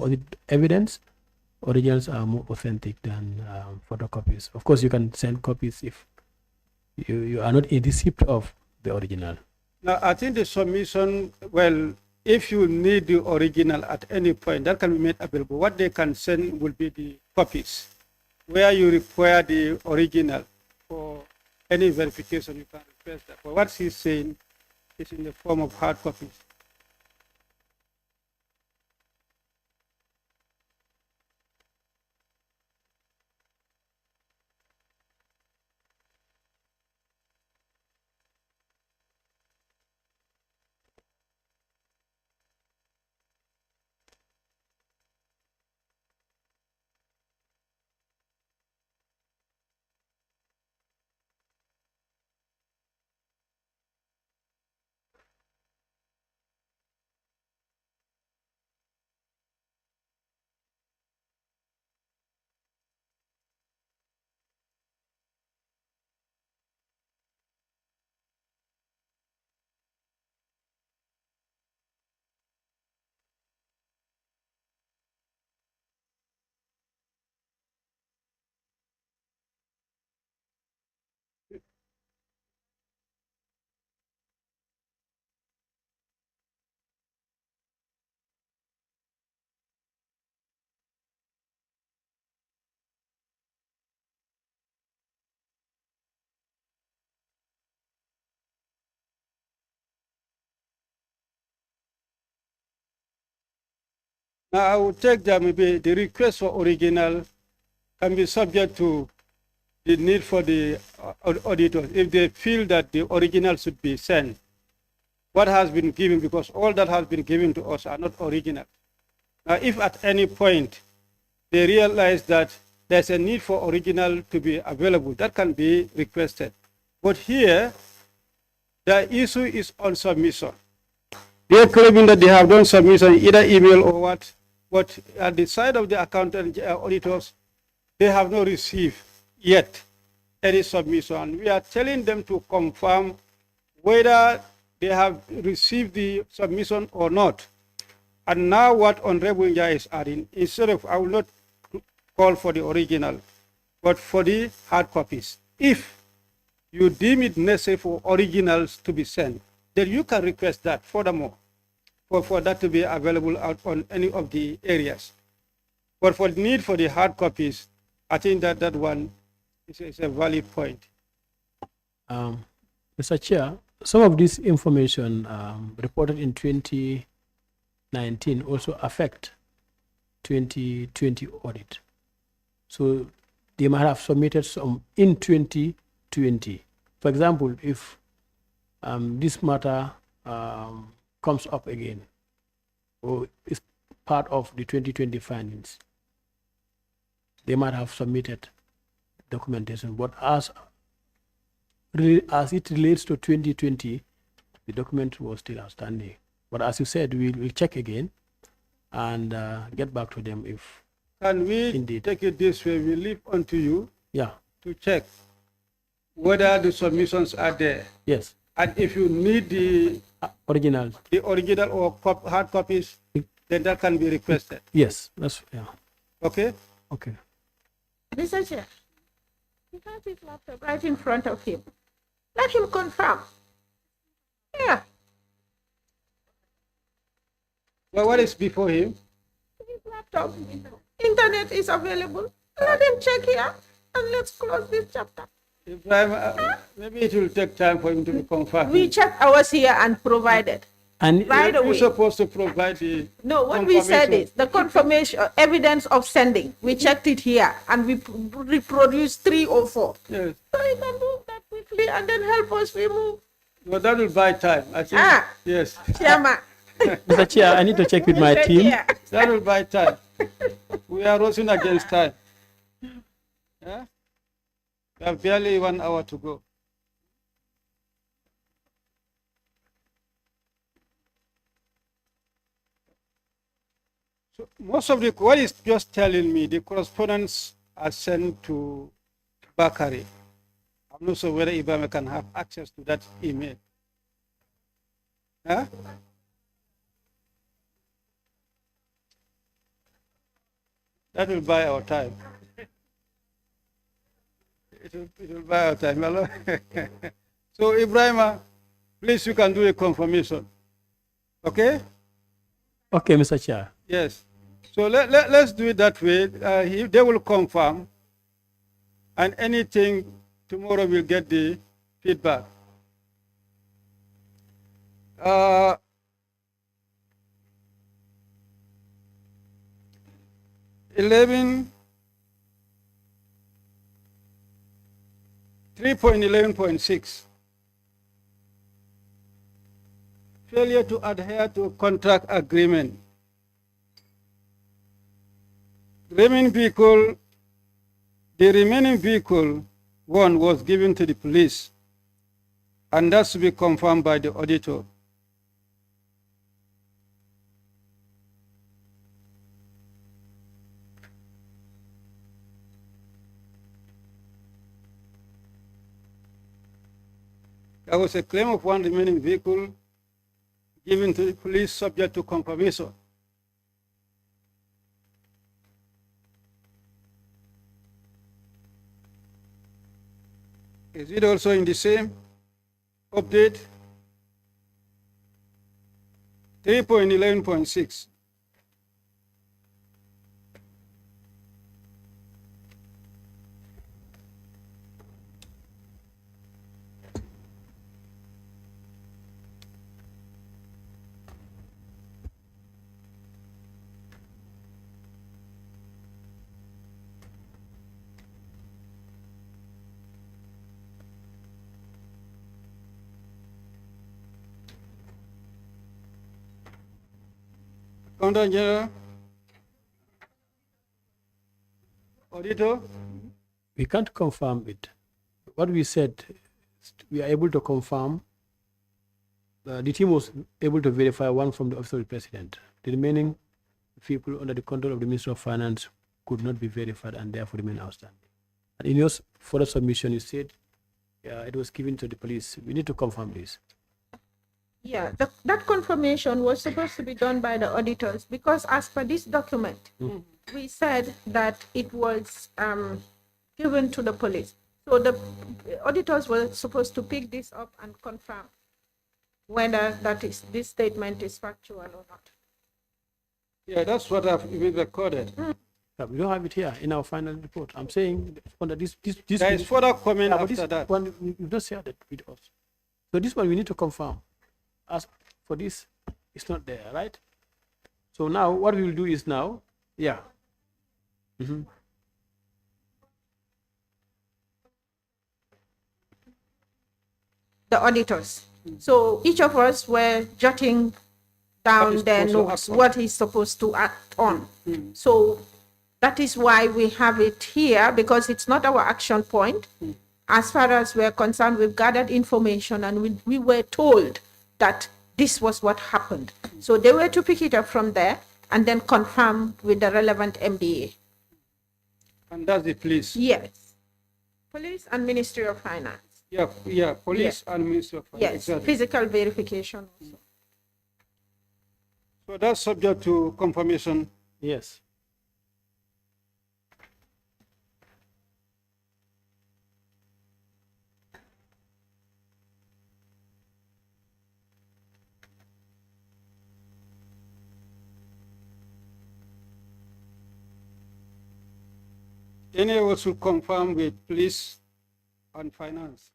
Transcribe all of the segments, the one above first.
audit evidence, originals are more authentic than photocopies. Of course, you can send copies if you are not in receipt of the original. Now, I think the submission, well, if you need the original at any point, that can be made available. What they can send will be the copies. Where you require the original for any verification, you can request that. But what he's saying is in the form of hard copies. Now, I would take that maybe the request for original can be subject to the need for the auditors. If they feel that the original should be sent, what has been given, because all that has been given to us are not original. Now, if at any point they realize that there's a need for original to be available, that can be requested. But here, the issue is on submission. They're claiming that they have done submission, either email or what, but at the side of the accountant auditors, they have not received yet any submission. We are telling them to confirm whether they have received the submission or not. And now what Honorable Njai is adding, instead of, I will not call for the original, but for the hard copies. If you deem it necessary for originals to be sent, then you can request that furthermore, for that to be available out on any of the areas. But for the need for the hard copies, I think that that one is a valid point. Mr. Chair, some of this information reported in 2019 also affect 2020 audit. So they might have submitted some in 2020. For example, if this matter comes up again, or is part of the 2020 findings, they might have submitted documentation. But as it relates to 2020, the document was still outstanding. But as you said, we'll check again and get back to them if can we indeed take it this way? We leave onto you to check whether the submissions are there. Yes. And if you need the original or hard copies, then that can be requested. Yes, Okay? Okay. Mr. Chair, he has his laptop right in front of him. Let him confirm. Yeah. Well, what is before him? His laptop. Internet is available. Let him check here and let's close this chapter. Ibrahim, maybe it will take time for him to be confirmed. We checked ours here and provided. And right away. You're supposed to provide the No, what we said is the confirmation, evidence of sending. We checked it here and we reproduced 3 or 4. Yes. So you can do that quickly and then help us remove. Well, that will buy time. I think. Yes. Chairman. Mr. Chair, I need to check with my team. That will buy time. We are racing against time. Yeah? We have barely 1 hour to go. So most of the, what is just telling me, the correspondence are sent to Bakari. I'm not sure whether Ibrahim can have access to that email. Huh? That will buy our time. It will buy our time. Hello? So, Ibrahima, please, you can do a confirmation. Okay? Okay, Mr. Chair. Yes. So let's do it that way. They will confirm, and anything tomorrow we'll get the feedback. 3.11.6. Failure to adhere to contract agreement. The remaining vehicle, one, was given to the police, and that's to be confirmed by the auditor. There was a claim of one remaining vehicle given to the police subject to confirmation. Is it also in the same update? 3.11.6. Accountant General, Auditor. We can't confirm it. What we said, we are able to confirm. The team was able to verify one from the office of the president. The remaining people under the control of the Minister of Finance could not be verified and therefore remain outstanding. And in your further submission, you said it was given to the police. We need to confirm this. Yeah, that confirmation was supposed to be done by the auditors because as per this document, we said that it was given to the police. So the auditors were supposed to pick this up and confirm whether this statement is factual or not. Yeah, that's what I've even recorded. We don't have it here in our final report. I'm saying under this there is further comment but after this that. one, you've not shared it with us. So this one we need to confirm. As for this, it's not there, right? So now what we will do is now, yeah. The auditors. So each of us were jotting down their notes, what he's supposed to act on. So that is why we have it here, because it's not our action point. As far as we're concerned, we've gathered information and we were told that this was what happened. So they were to pick it up from there and then confirm with the relevant MDA. And that's the police? Yes. Police and Ministry of Finance. Yeah, police and Ministry of Finance. Yes, exactly. Physical verification also. So that's subject to confirmation? Yes. Any of us will confirm with police and finance.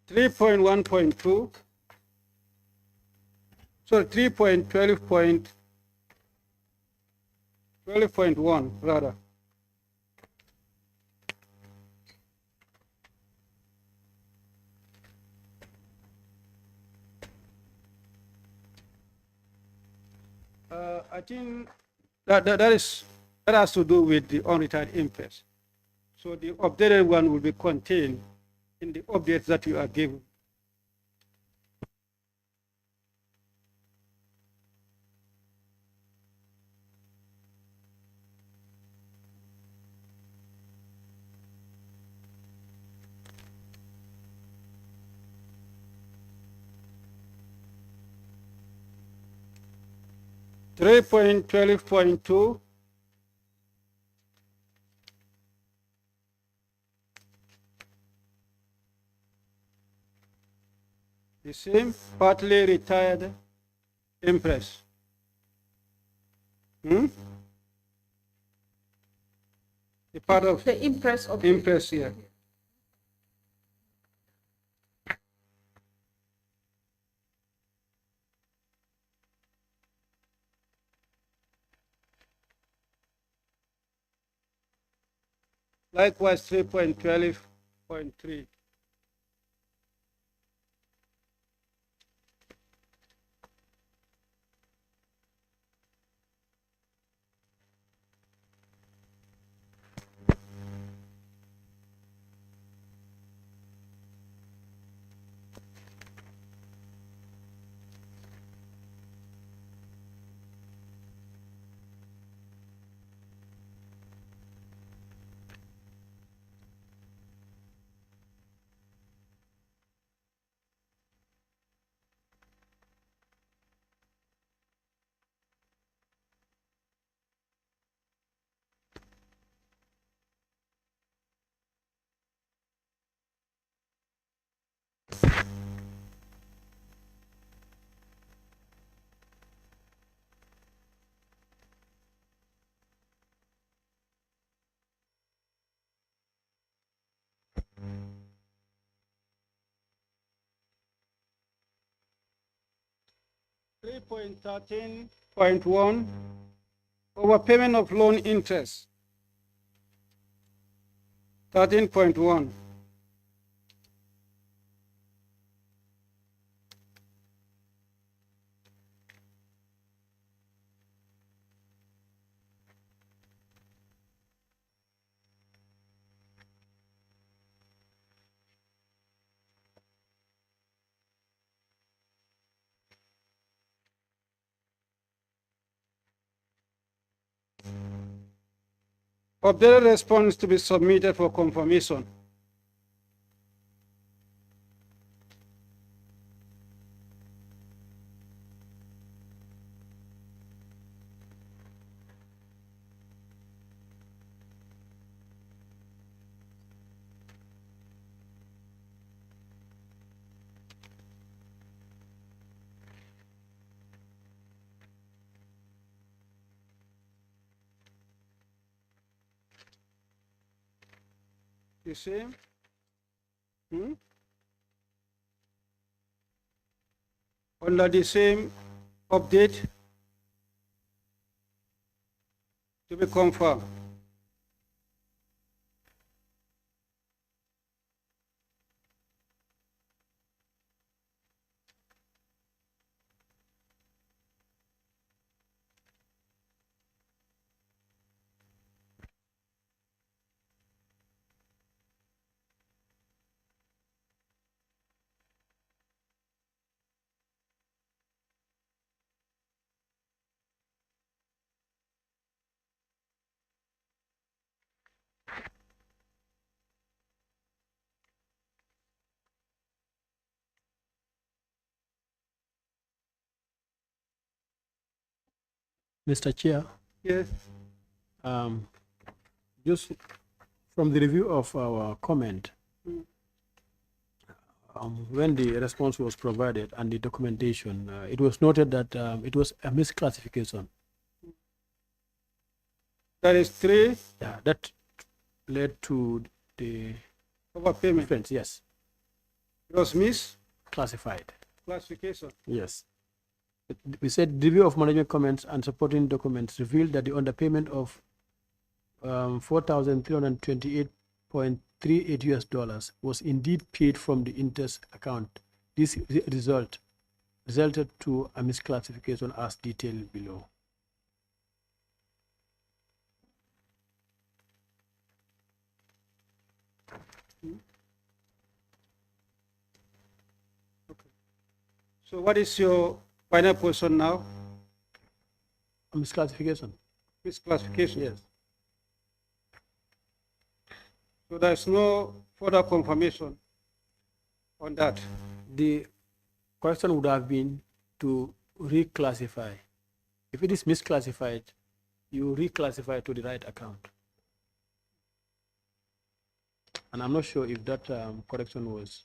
Three 3.1.2. So 3.12.1 rather. I think that has to do with the unretired interest. So the updated one will be contained in the updates that you are given. 3.12.2. The same partly retired Empress. The part of The Empress of Empress here. Likewise, 3.12.3. .13.1, overpayment of loan interest. 13.1. Updated response to be submitted for confirmation. You see? Under the same update to be confirmed. Mr. Chair. Yes. Just from the review of our comment, when the response was provided and the documentation, it was noted that it was a misclassification. That is 3. Yeah, that led to the Overpayment. difference. Yes. It was Classified. misclassification. Yes. We said the review of management comments and supporting documents revealed that the underpayment of $4,328.38 US was indeed paid from the interest account. This resulted to a misclassification as detailed below. Okay. So what is your final position now? A misclassification. Misclassification. Yes. So there's no further confirmation on that. The question would have been to reclassify If it is misclassified, you reclassify to the right account. And I'm not sure if that correction was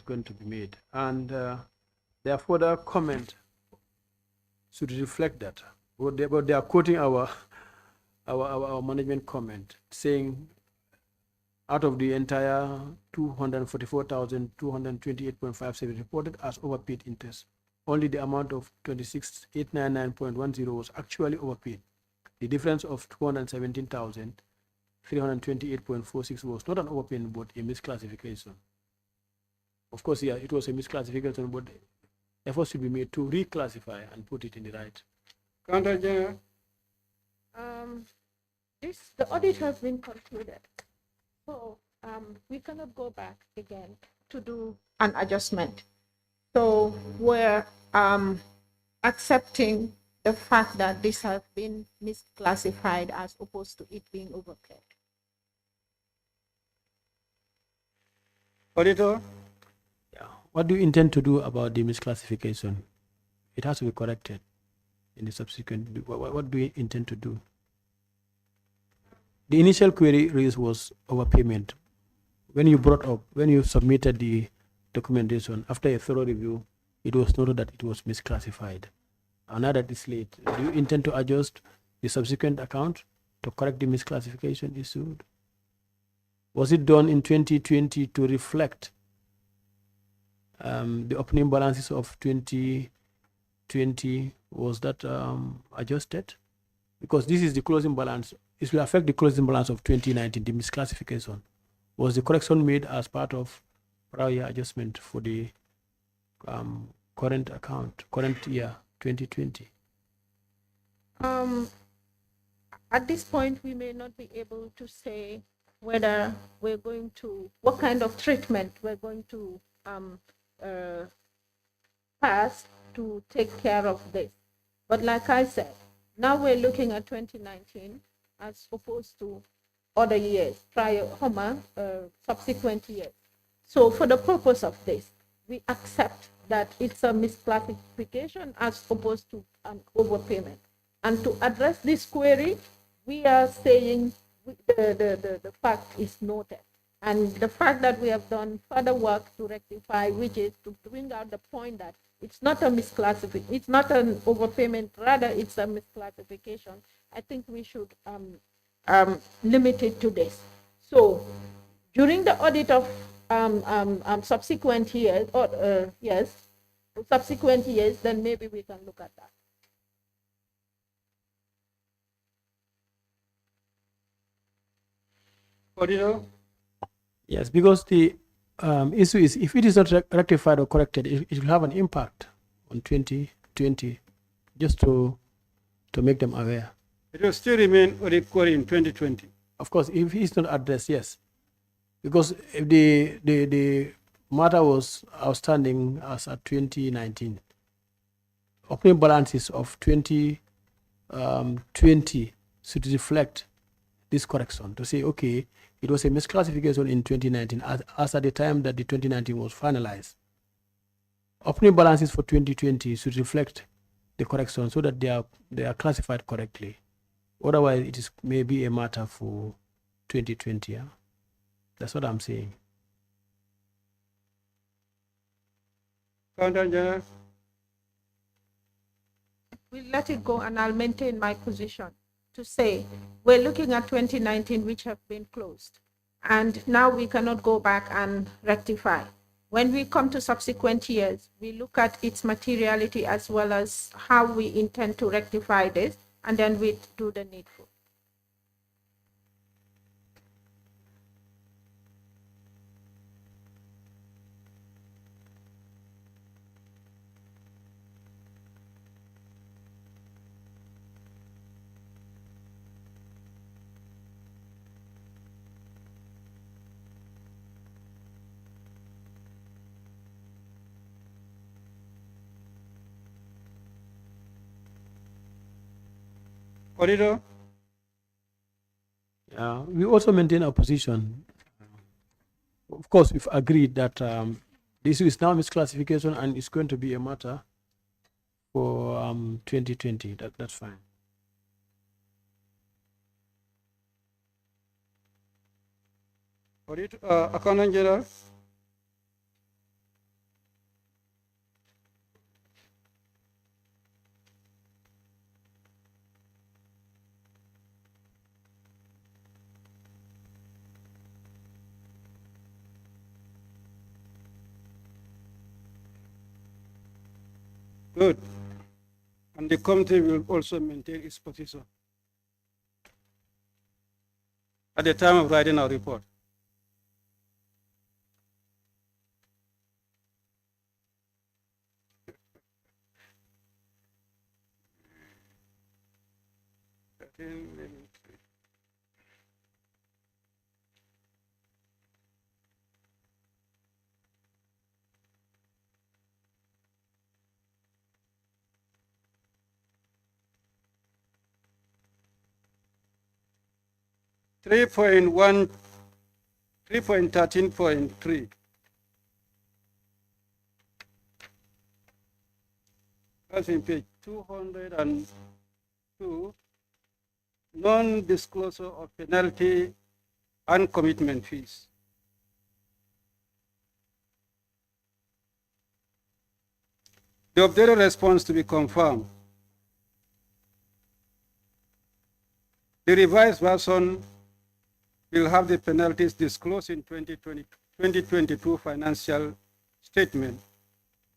going to be made. And their further comment should reflect that. But they are quoting our management comment, saying out of the entire 244,228.57 reported as overpaid interest, only the amount of 26,899.10 was actually overpaid. The difference of 217,328.46 was not an overpayment but a misclassification. Of course, yeah, it was a misclassification, but efforts should be made to reclassify and put it in the right. Counter General. The audit has been concluded. So we cannot go back again to do an adjustment. So we're accepting the fact that this has been misclassified as opposed to it being overpaid. Auditor? Yeah. What do you intend to do about the misclassification? It has to be corrected in the subsequent. What do you intend to do? The initial query raised was overpayment. When you submitted the documentation, after a thorough review, it was noted that it was misclassified. And now that it's late, do you intend to adjust the subsequent account to correct the misclassification issued? Was it done in 2020 to reflect the opening balances of 2020? Was that adjusted? Because this is the closing balance. It will affect the closing balance of 2019, the misclassification. Was the correction made as part of prior year adjustment for the current year 2020? At this point, we may not be able to say whether what kind of treatment we're going to pass to take care of this. But like I said, now we're looking at 2019 as opposed to other years, subsequent years. So for the purpose of this, we accept that it's a misclassification as opposed to an overpayment. And to address this query, we are saying the fact is noted. And the fact that we have done further work to rectify, which is to bring out the point that it's not a misclassification, it's not an overpayment, rather it's a misclassification. I think we should limit it to this. So during the audit of subsequent years, then maybe we can look at that. Auditor? Yes, because the issue is if it is not rectified or corrected, it will have an impact on 2020, just to make them aware. It will still remain audit query in 2020. Of course, if it's not addressed, yes. Because if the matter was outstanding as at 2019, opening balances of 2020 should reflect this correction to say, okay, it was a misclassification in 2019 as at the time that the 2019 was finalized. Opening balances for 2020 should reflect the correction so that they are classified correctly. Otherwise, it is maybe a matter for 2020. Yeah? That's what I'm saying. Counter General? We'll let it go, and I'll maintain my position to say we're looking at 2019, which have been closed, and now we cannot go back and rectify. When we come to subsequent years, we look at its materiality as well as how we intend to rectify this, and then we do the needful. Auditor? We also maintain our position. Of course, we've agreed that this is now misclassification and it's going to be a matter for 2020. That's fine. Audit, Accountant General. Good. And the committee will also maintain its position at the time of writing our report. Then 3.1, 3.13.3. That's in page 202, non-disclosure of penalty and commitment fees. The updated response to be confirmed. The revised version will have the penalties disclosed in 2022 financial statement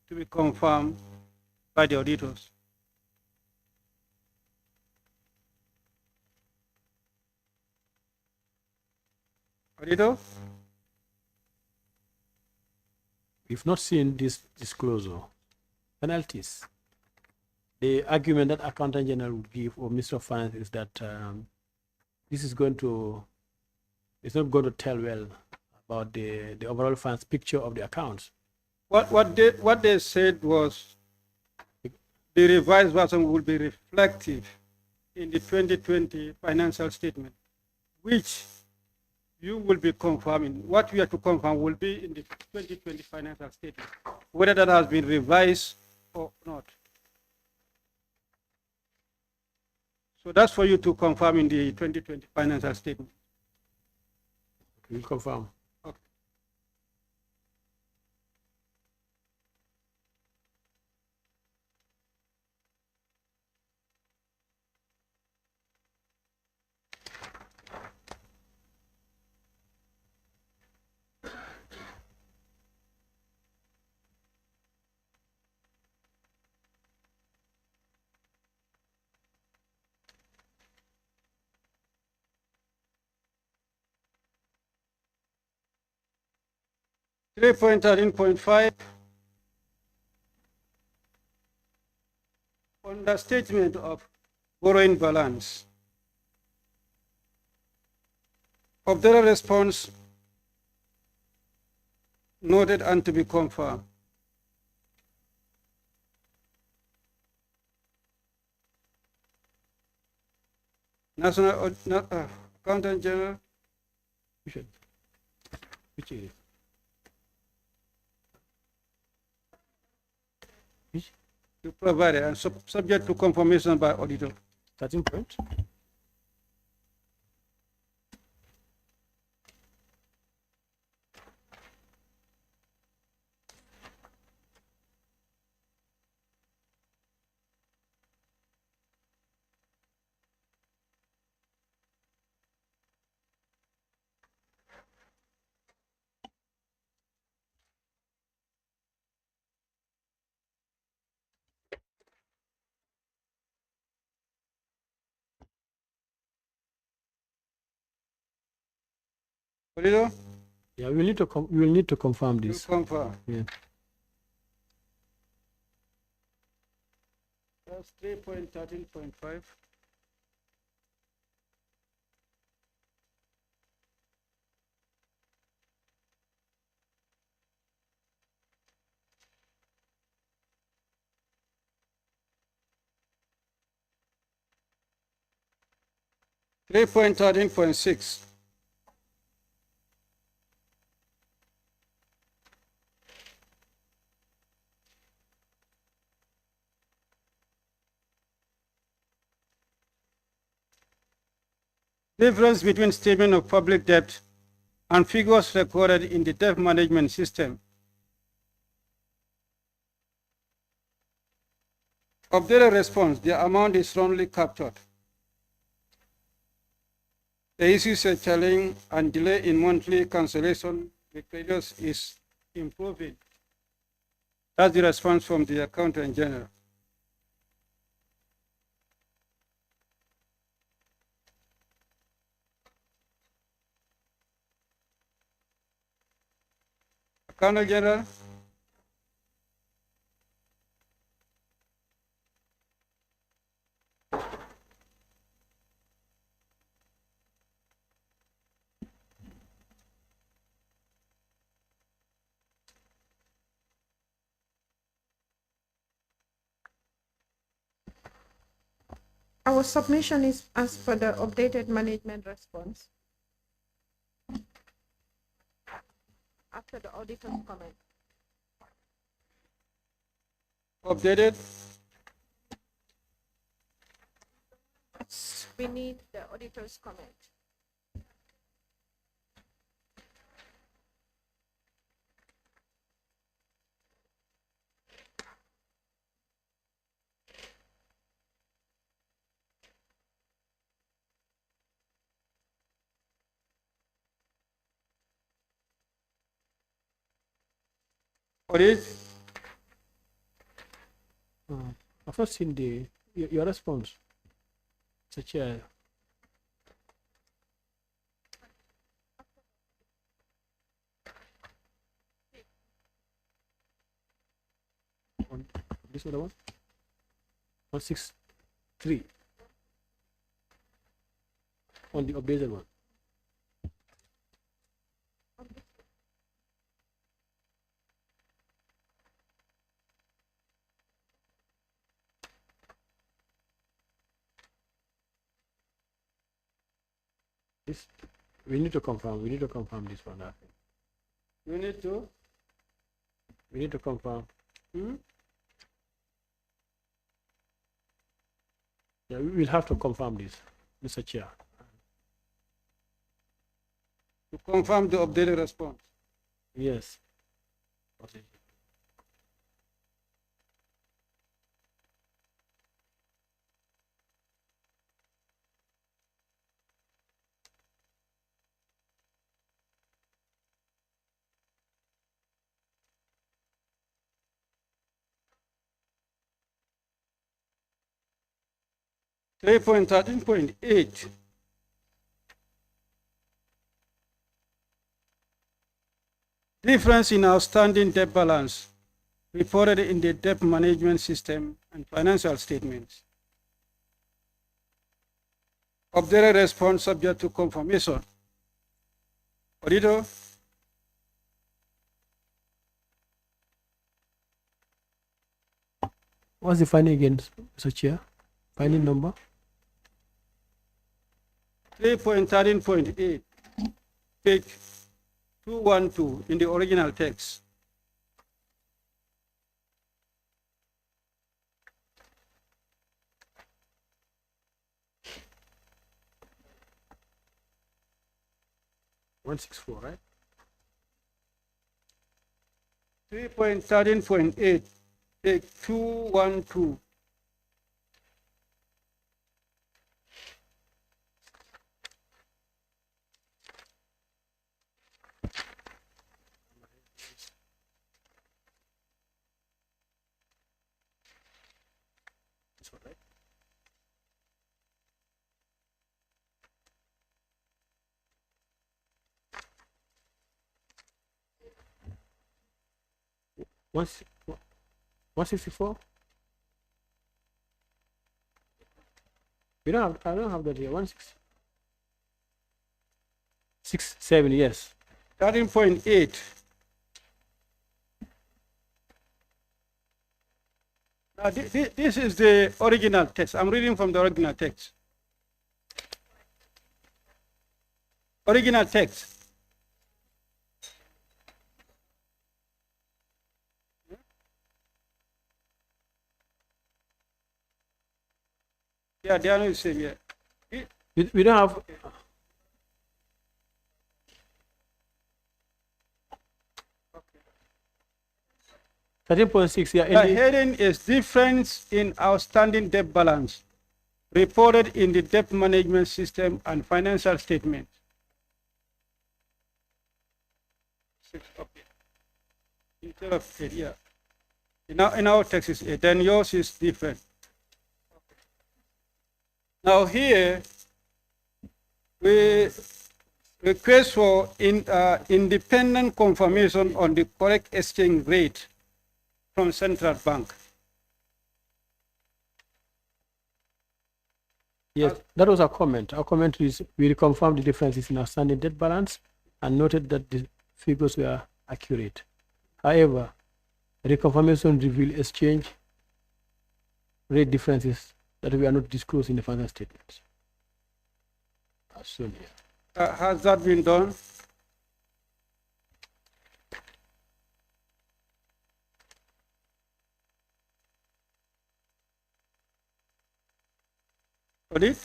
to be confirmed by the auditors. Auditor? We've not seen this disclosure. Penalties. The argument that Accountant General would give or Minister of Finance is that this is going to, it's not going to tell well about the overall finance picture of the accounts. What they said was the revised version will be reflective in the 2020 financial statement, which you will be confirming. What we are to confirm will be in the 2020 financial statement, whether that has been revised or not. So that's for you to confirm in the 2020 financial statement. We'll confirm. Okay. Three point 13.5 on the statement of borrowing balance. Of the response noted and to be confirmed. National Accountant General. Which area? You provided and subject to confirmation by auditor. 13 point? Auditor? Yeah, we will need to confirm You this. confirm. Yeah. That's 3.13.5. Three point 13.6. Difference between statement of public debt and figures recorded in the debt management system. Updated response, the amount is wrongly captured. The issues a challenge and delay in monthly cancellation with creditors is improving. That's the response from the Accountant General. Accountant General. Our submission is as per the updated management response. After the auditor's comment. Updated. We need the auditor's comment. Audit. I've not seen your response. Mr. Chair. On this other one? 163. On the updated one. This we need to confirm. We need to confirm this one. I think. You need to. We need to confirm. Yeah, we will have to confirm this, Mr. Chair. To confirm the updated response. Yes. Okay. 3.13.8. Difference in outstanding debt balance reported in the debt management system and financial statements. Updated response subject to confirmation. Auditor. What's the finding again, Mr. Chair? Finding number? 3.13.8, page 212 in the original text. $164, right? 3.13.8, page 212. This one, right? One, 164? We don't have, I don't have that here. 167, yes. 13.8. Now, this is the original text. I'm reading from the original text. Original text. Yeah, they are not the same. Yeah. We don't have, 13.6, yeah. The heading is difference in outstanding debt balance reported in the debt management system and financial statement. Okay. Instead of 8, yeah. In our text is 8, then yours is different. Now here, we request for independent confirmation on the correct exchange rate from central bank. Yes, that was our comment. Our comment is we reconfirmed the differences in outstanding debt balance and noted that the figures were accurate. However, reconfirmation revealed exchange rate differences that were not disclosed in the financial statements. As shown here. Has that been done? Audit?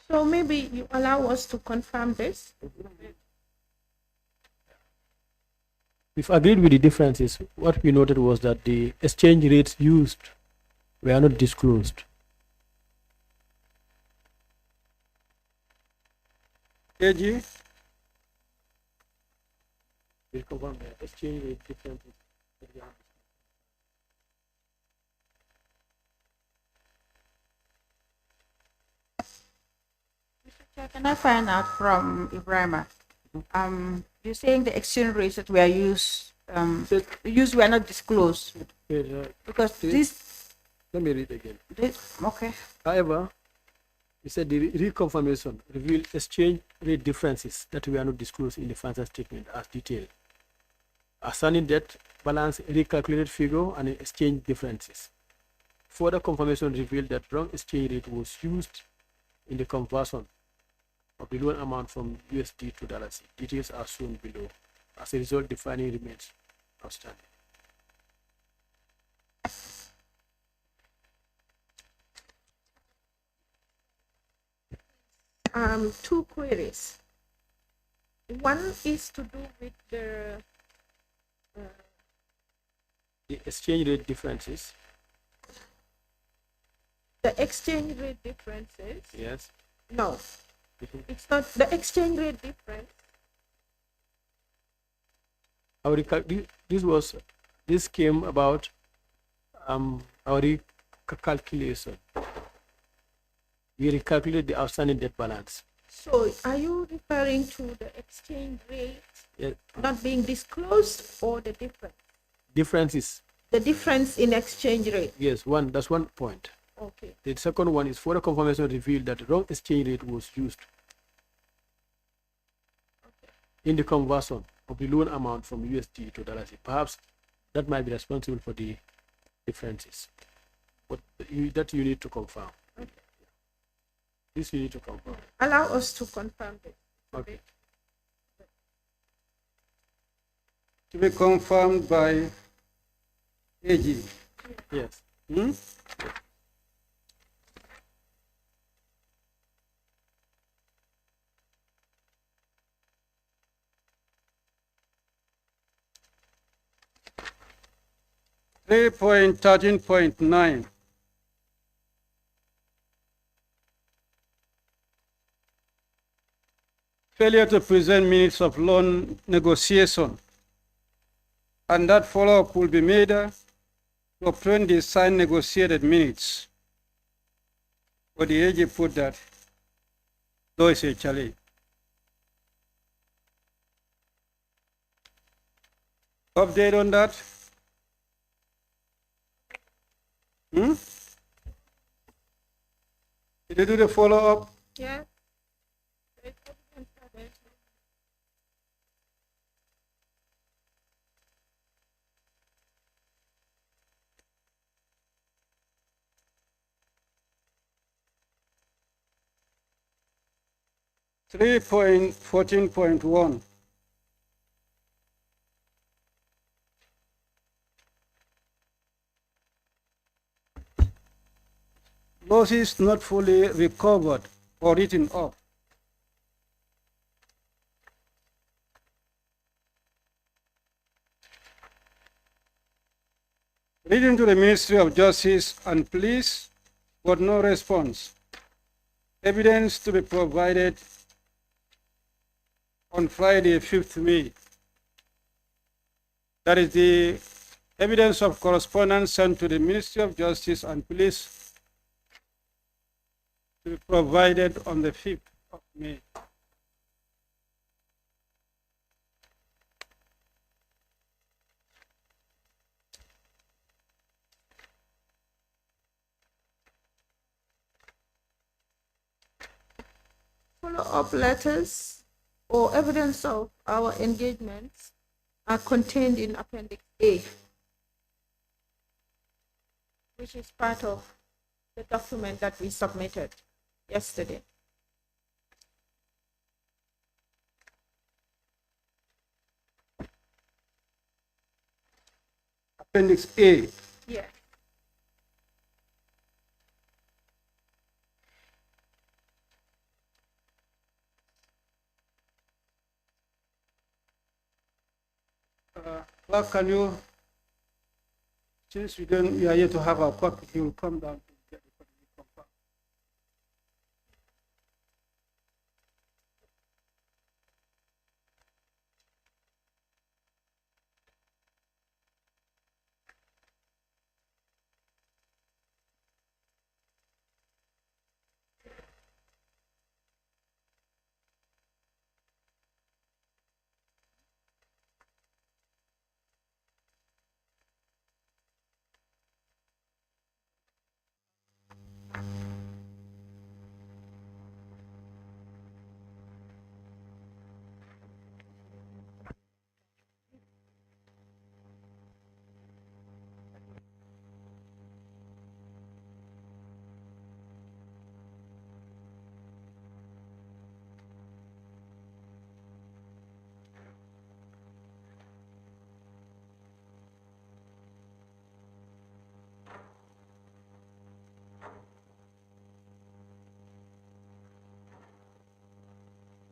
So maybe you allow us to confirm this. We've agreed with the differences. What we noted was that the exchange rates used were not disclosed. AG? We confirm the exchange rate differences. Can I find out from Ibrahima? You're saying the exchange rates that were used were not disclosed because this. Let me read again. Okay. However, he said the reconfirmation revealed exchange rate differences that were not disclosed in the financial statement as detailed. Outstanding debt balance recalculated figure and exchange differences. Further confirmation revealed that wrong exchange rate was used in the conversion of the loan amount from USD to dollars. Details are shown below. As a result, the finding remains outstanding. Two queries. One is to do with the exchange rate differences. The exchange rate differences. Yes. No, it's not the exchange rate difference. This came about our recalculation. We recalculated the outstanding debt balance. So are you referring to the exchange rate Yes. not being disclosed or the difference? Differences. The difference in exchange rate. Yes, that's one point. Okay. The second one is further confirmation revealed that the wrong exchange rate was used in the conversion of the loan amount from USD to dollars. Perhaps that might be responsible for the differences. But that you need to confirm. Okay. This you need to confirm. Allow us to confirm this. Okay. To be confirmed by AG. Yes. Hmm? 3.13.9. Failure to present minutes of loan negotiation, and that follow-up will be made to obtain the signed negotiated minutes. But the AG put that, though it's a challenge. Update on that? Did you do the follow-up? Yeah. 3.14.1. Losses not fully recovered or written off. Reading to the Ministry of Justice and Police, but no response. Evidence to be provided on Friday, 5th May. That is the evidence of correspondence sent to the Ministry of Justice and Police to be provided on the 5th of May. Follow-up letters or evidence of our engagements are contained in Appendix A, which is part of the document that we submitted yesterday. Appendix A. Yeah. Clerk, can you, since we are here to have our clerk, he will come down to get the confirmed.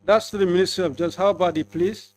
That's to the Ministry of Justice. How about the police?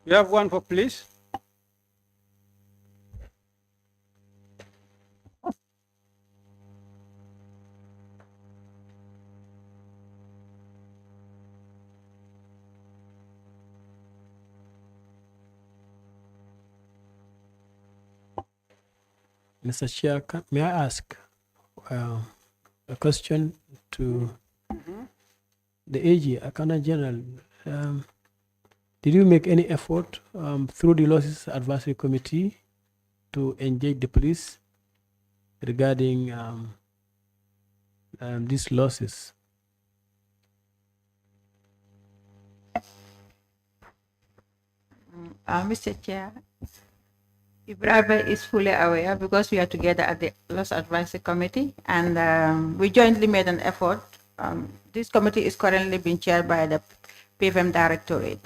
You have one for police? Mr. Chair, may I ask a question to the AG, Accountant General? Did you make any effort through the Losses Advisory Committee to engage the police regarding these losses? Mr. Chair, Ibrahim is fully aware because we are together at the Loss Advisory Committee, and we jointly made an effort. This committee is currently being chaired by the PFM Directorate,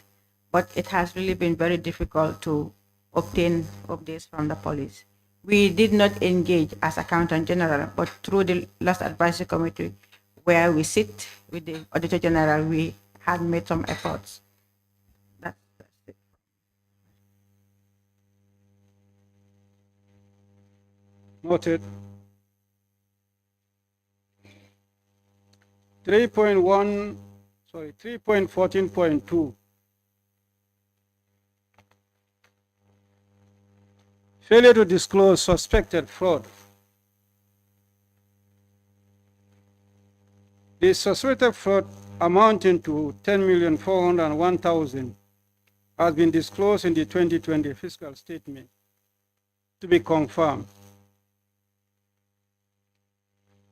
but it has really been very difficult to obtain updates from the police. We did not engage as Accountant General, but through the last advisory committee where we sit with the Auditor General, we had made some efforts. That's it. Noted. 3.14.2. Failure to disclose suspected fraud. The suspected fraud amounting to 10,401,000 has been disclosed in the 2020 fiscal statement to be confirmed.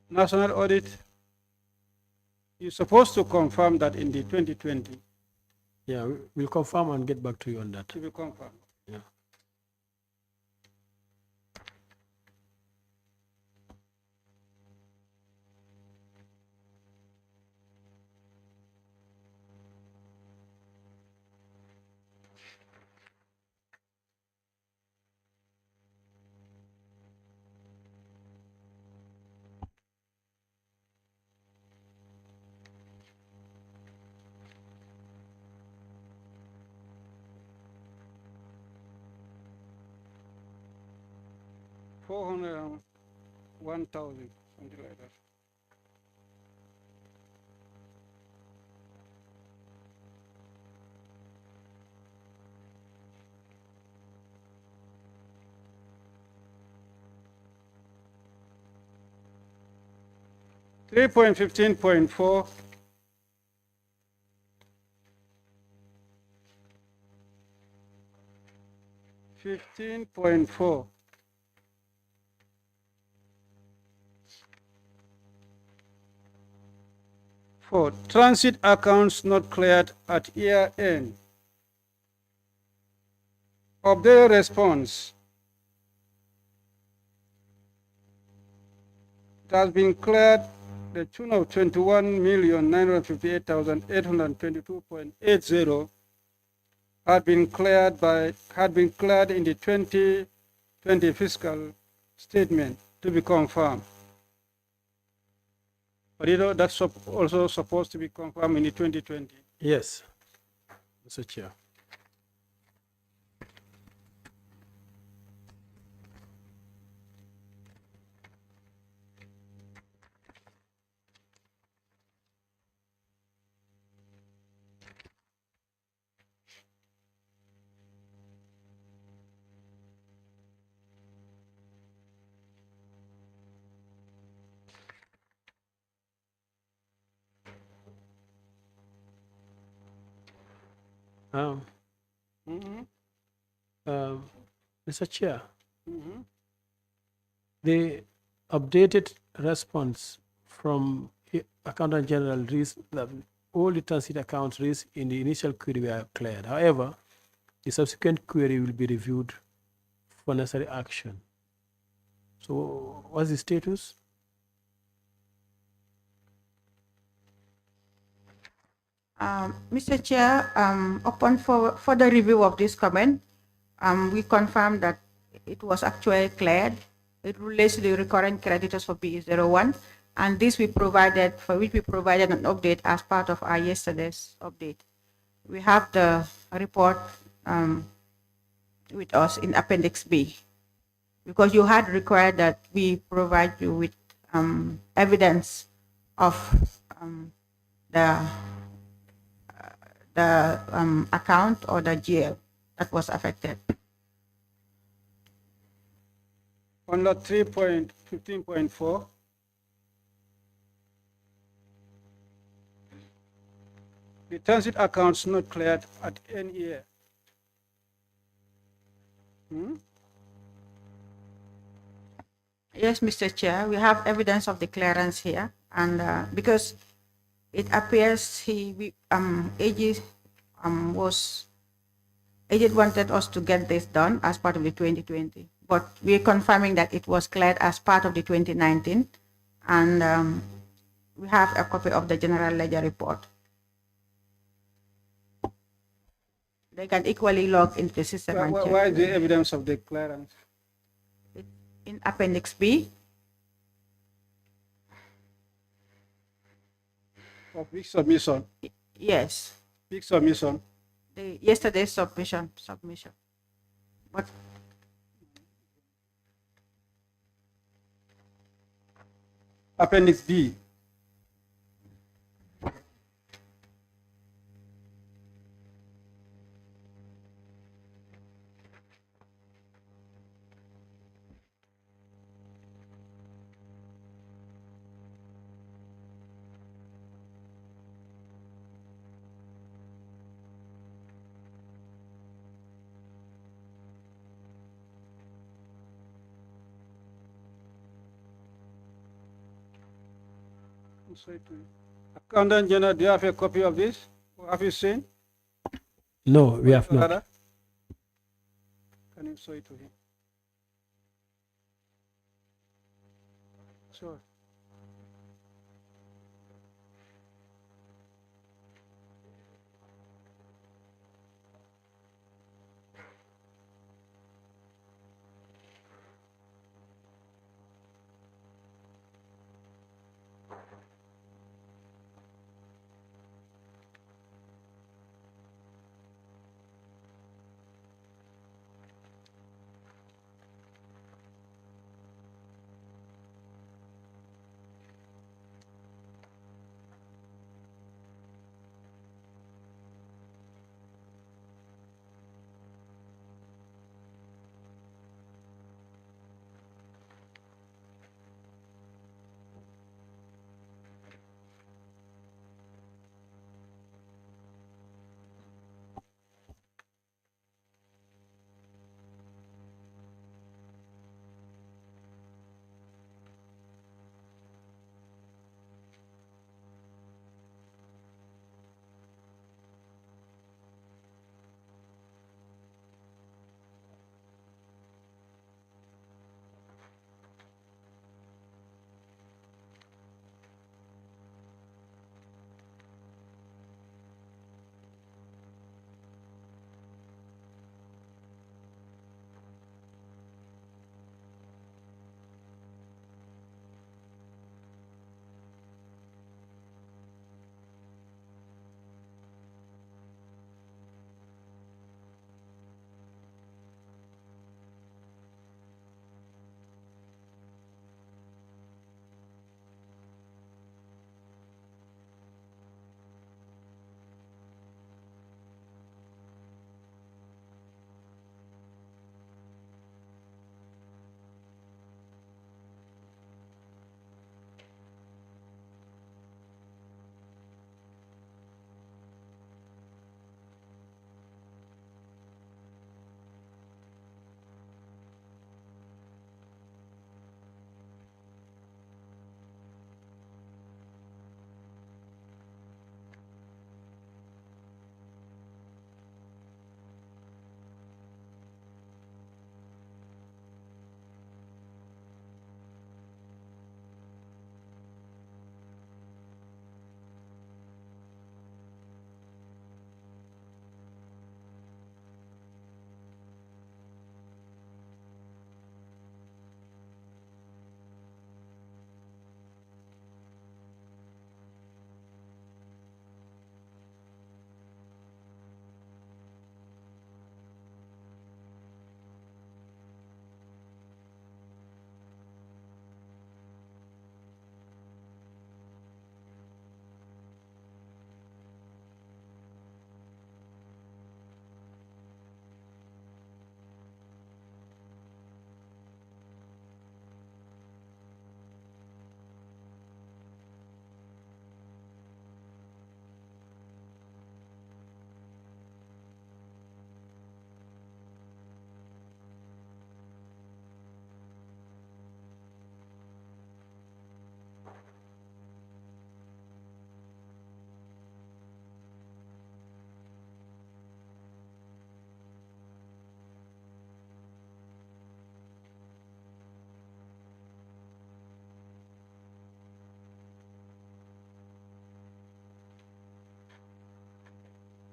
National Audit, you're supposed to confirm that in the 2020. Yeah, we'll confirm and get back to you on that. To be confirmed. Yeah. $401,000, something like that. Three point 15.4. For transit accounts not cleared at year end. Of their response, it has been cleared the tune of 21,958,822.80 had been cleared in the 2020 fiscal statement to be confirmed. But that's also supposed to be confirmed in the 2020. Yes, Mr. Chair. Mr. Chair, the updated response from Accountant General reads that all the transit accounts raised in the initial query were cleared. However, the subsequent query will be reviewed for necessary action. So what's the status? Mr. Chair, upon further review of this comment, we confirmed that it was actually cleared. It relates to the recurrent creditors for BE01, and this for which we provided an update as part of our yesterday's update. We have the report with us in Appendix B, because you had required that we provide you with evidence of the account or the GL that was affected. On lot 3.15.4, the transit accounts not cleared at any year. Yes, Mr. Chair, we have evidence of the clearance here, and because it appears AG wanted us to get this done as part of the 2020, but we're confirming that it was cleared as part of the 2019, and we have a copy of the general ledger report. they can equally log into the system and check. Why is the evidence of the clearance? In Appendix B. Of big submission. Yes. Big submission. Yesterday's submission. But Appendix B. Accountant General, do you have a copy of this? Have you seen? No, we have not. Can you show it to him? Sure.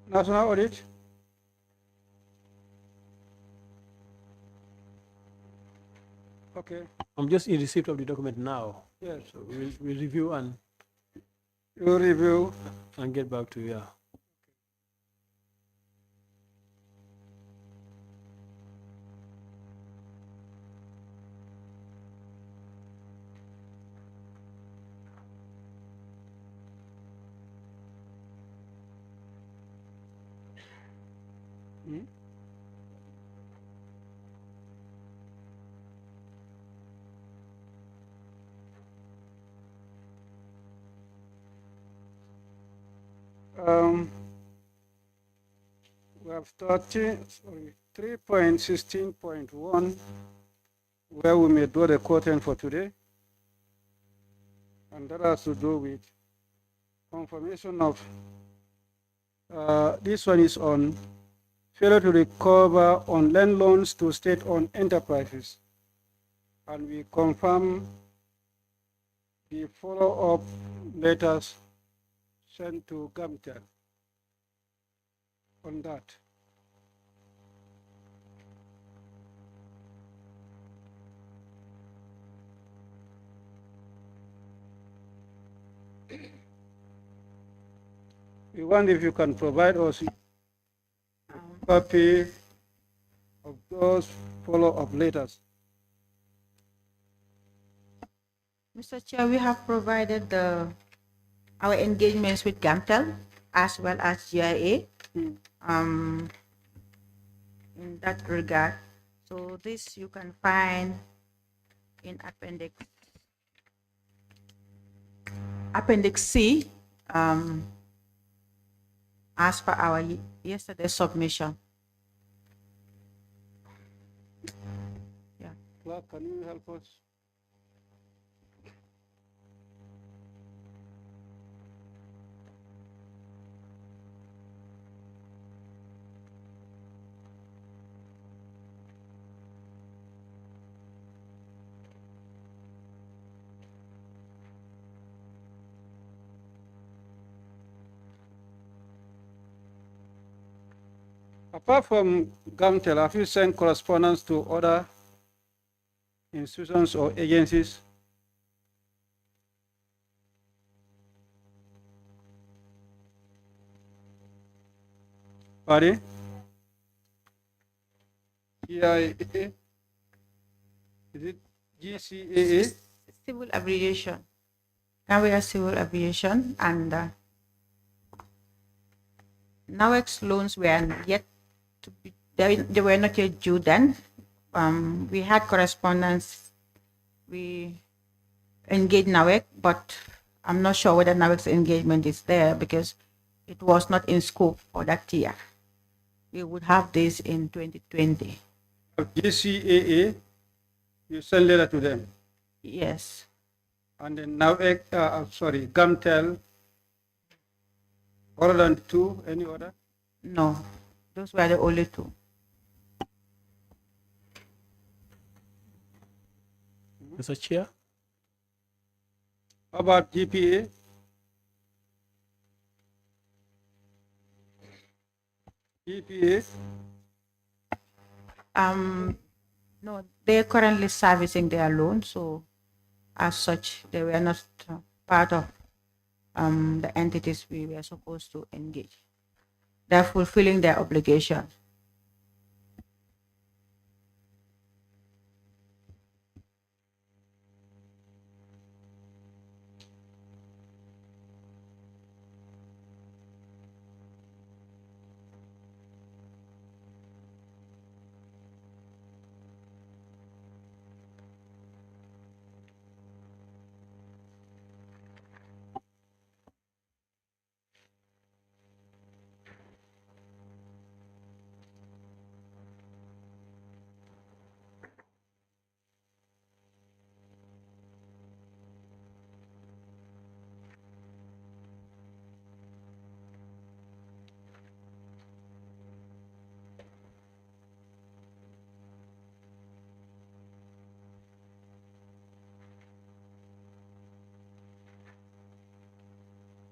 National audit. Okay. I'm just in receipt of the document now. Yes. So we'll review You review. and get back to you. Yeah. Hmm? We have 3.16.1 where we may draw the curtain for today. And that has to do with confirmation of, this one is on failure to recover on land loans to state-owned enterprises. And we confirm the follow-up letters sent to Gambia on that. We wonder if you can provide us a copy of those follow-up letters. Mr. Chair, we have provided our engagements with GAMTEL as well as GIA in that regard. So this you can find in Appendix C as per our yesterday's submission. Yeah. Clark, can you help us? Apart from GAMTEL, have you sent correspondence to other institutions or agencies? Pardon? GIA? Is it GCAA? Civil aviation. Gambia Civil Aviation and NAWEX loans were yet to be, they were not yet due then. We had correspondence. We engaged NAWEX, but I'm not sure whether NAWEX engagement is there because it was not in scope for that year. We would have this in 2020. GCAA, you send letter to them. Yes. And then NAWEX, GAMTEL, other than two, any other? No, those were the only two. Mr. Chair? How about GPA? GPA? No, they're currently servicing their loan, so as such, they were not part of the entities we were supposed to engage. They're fulfilling their obligation.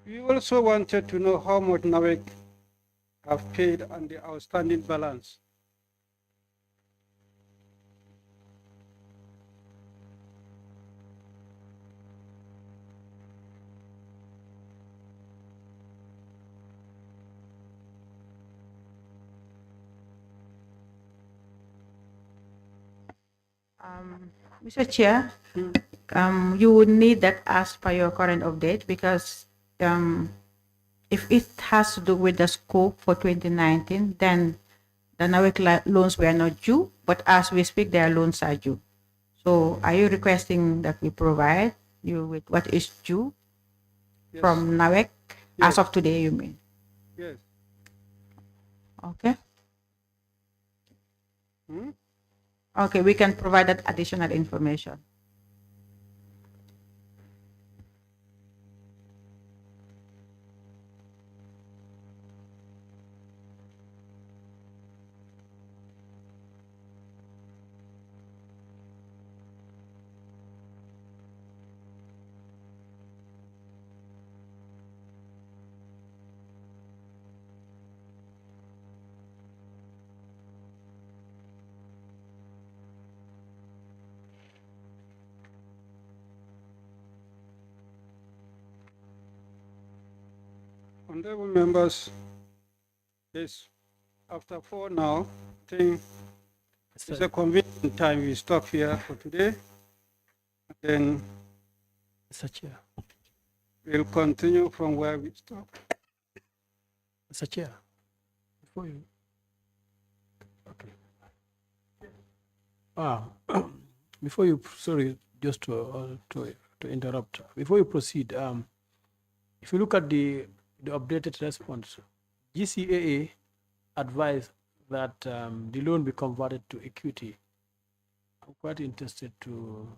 We also wanted to know how much NAWEX have paid on the outstanding balance. Mr. Chair, you would need that as per your current update because if it has to do with the scope for 2019, then the NAWEC loans were not due, but as we speak, their loans are due. So are you requesting that we provide you with what is due from NAWEC as of today, you mean? Yes. Okay. Okay, we can provide that additional information. Honorable members, it's after 4 now. I think it's a convenient time we stop here for today. And then Mr. Chair. we'll continue from where we stop. Mr. Chair, before you. Okay. Before you, sorry, just to interrupt. Before you proceed, if you look at the updated response, GCAA advised that the loan be converted to equity. I'm quite interested to.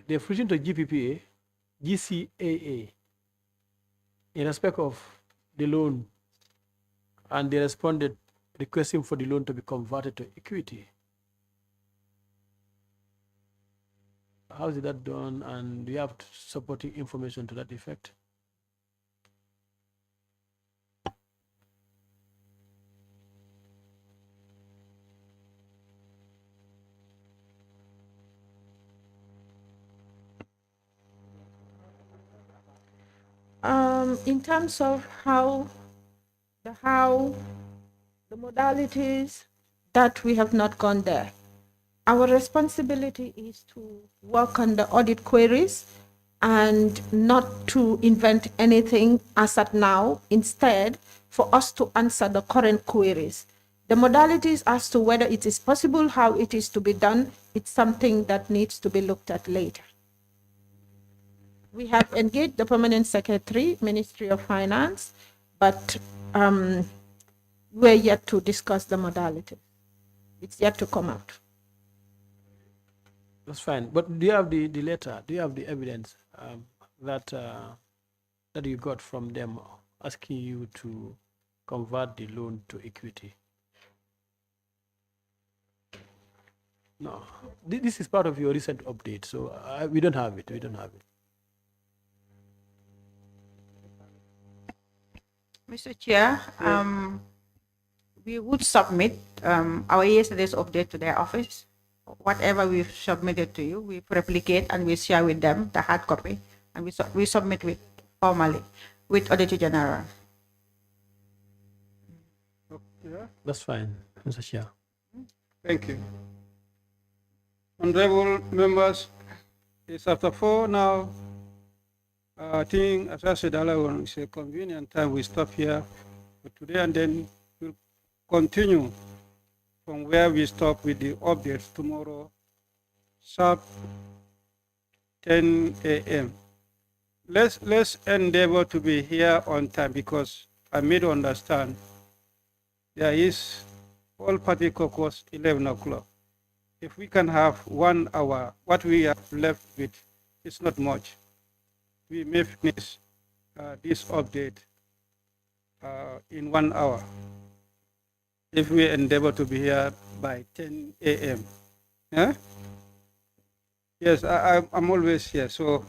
They've written to GCAA, in respect of the loan, and they responded requesting for the loan to be converted to equity. How is that done, and do you have supporting information to that effect? In terms of how the modalities, that we have not gone there. Our responsibility is to work on the audit queries and not to invent anything as at now. Instead, for us to answer the current queries. The modalities as to whether it is possible, how it is to be done, it's something that needs to be looked at later. We have engaged the Permanent Secretary, Ministry of Finance, but we're yet to discuss the modality. It's yet to come out. That's fine. But do you have the letter? Do you have the evidence that you got from them asking you to convert the loan to equity? No. This is part of your recent update, so we don't have it. We don't have it. Mr. Chair, we would submit our yesterday's update to their office. Whatever we've submitted to you, we replicate and we share with them the hard copy, and we submit it formally with Auditor General. Yeah. That's fine, Mr. Chair. Thank you. Honorable members, it's after 4 now. I think, as I said earlier, it's a convenient time we stop here for today, and then we'll continue from where we stop with the updates tomorrow, sharp 10 a.m. Let's endeavor to be here on time, because I made to understand there is all party caucus 11 o'clock. If we can have 1 hour, what we have left with is not much. We may finish this update in 1 hour if we endeavor to be here by 10 a.m. Yeah? Yes, I'm always here. So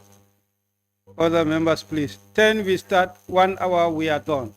other members, please. 10 we start, 1 hour we are done.